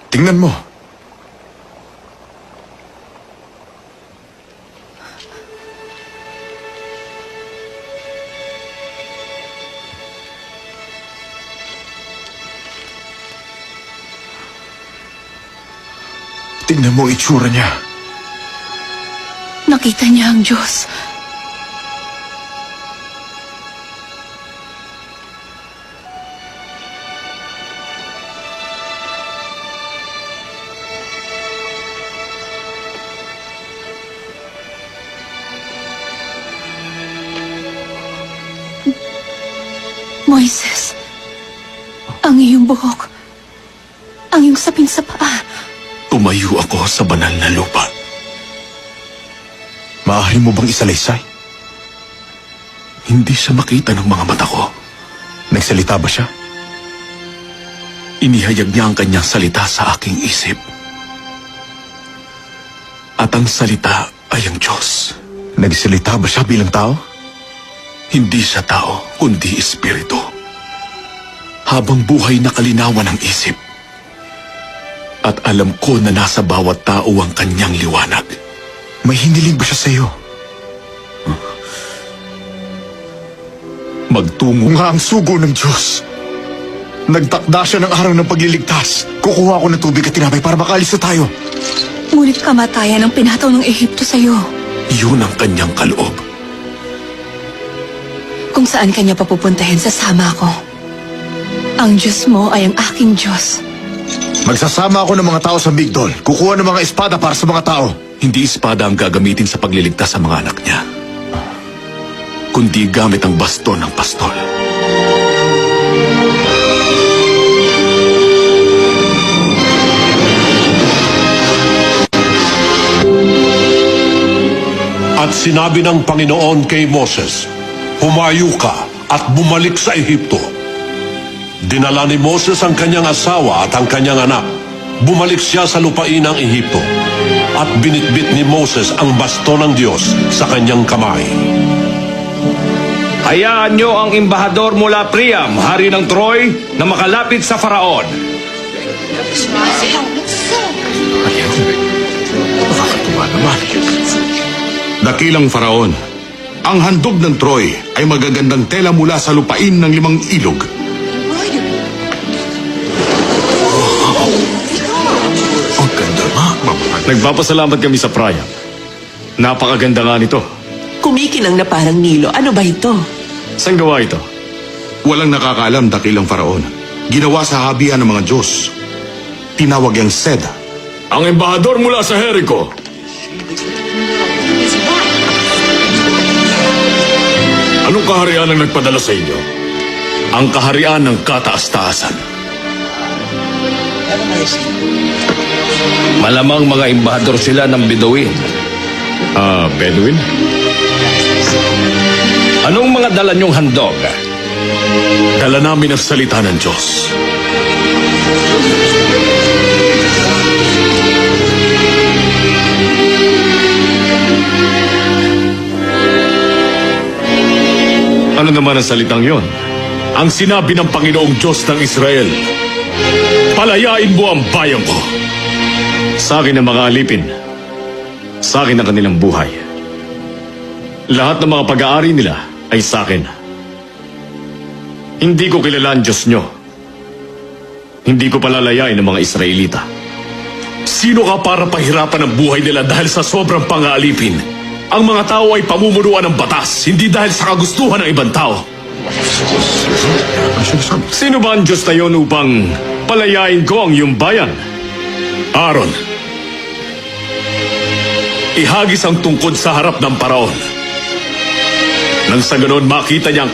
Tingnan mo. Tingnan mo ang itsura niya. Nakita niya ang Diyos. Moises, ang iyong buhok, ang iyong sapin sa paa. Tumayo ako sa banal na lupa. Maaari mo bang isalaysay? Hindi siya makita ng mga mata ko. Nagsalita ba siya? Inihayag niya ang kanyang salita sa aking isip. At ang salita ay ang Diyos. Nagsalita ba siya bilang tao? Hindi siya tao, kundi espiritu. Habang buhay na kalinawan ang isip. At alam ko na nasa bawat tao ang kanyang liwanag. May hiniling ba siya sa iyo? Magtungo nga ang sugo ng Diyos. Nagtakda siya ng araw ng pagliligtas. Kukuha ako ng tubig at tinapay para makaalis na tayo. Ngunit kamatayan ang pinataw ng Ehipto sa iyo. Yun ang kanyang kaloob. Kung saan kanya papupuntahin, sasama ako. Ang Diyos mo ay ang aking Diyos. Magsasama ako ng mga tao sa Migdol. Kukuha ng mga espada para sa mga tao. Hindi espada ang gagamitin sa pagliligtas sa mga anak niya, kundi gamit ang baston ng pastol. At sinabi ng Panginoon kay Moses, "Humayo ka at bumalik sa Ehipto." Dinala ni Moses ang kanyang asawa at ang kanyang anak. Bumalik siya sa lupain ng Ehipto. At binitbit ni Moses ang baston ng Diyos sa kanyang kamay. Hayaan niyo ang embahador mula Priam, hari ng Troy, na makalapit sa Faraon. Nakakatuwa naman. Dakilang Faraon, ang handog ng Troy ay magagandang tela mula sa lupain ng 5 ilog. Ang ganda nga. Nagpapasalamat kami sa Priam. Napakaganda nga nito. Kumikinang na parang Nilo. Ano ba ito? Saan gawa ito? Walang nakakaalam, dakilang Faraon. Ginawa sa habian ng mga Diyos. Tinawag ang Sed. Ang embahador mula sa Jericho. Anong kaharian ang nagpadala sa inyo? Ang kaharian ng kataas-taasan. Malamang mga embahador sila ng Bedouin. Bedouin? Anong mga dala niyong handog? Dala namin ang salita ng Diyos. Ano naman ang salitang yon? Ang sinabi ng Panginoong Diyos ng Israel, palayain mo ang bayan ko. Sa akin ang mga alipin. Sa akin ang kanilang buhay. Lahat ng mga pag-aari nila ay sa akin. Hindi ko kilala ang Diyos nyo. Hindi ko palalayain ang mga Israelita. Sino ka para pahirapan ang buhay nila dahil sa sobrang pang-aalipin? Ang mga tao ay pamumunuan ng batas, hindi dahil sa kagustuhan ng ibang tao. Sino ba ang Diyos na yon upang palayain ko ang iyong bayan? Aaron, ihagis ang tungkod sa harap ng paraon. Nang sa ganon makita niya ang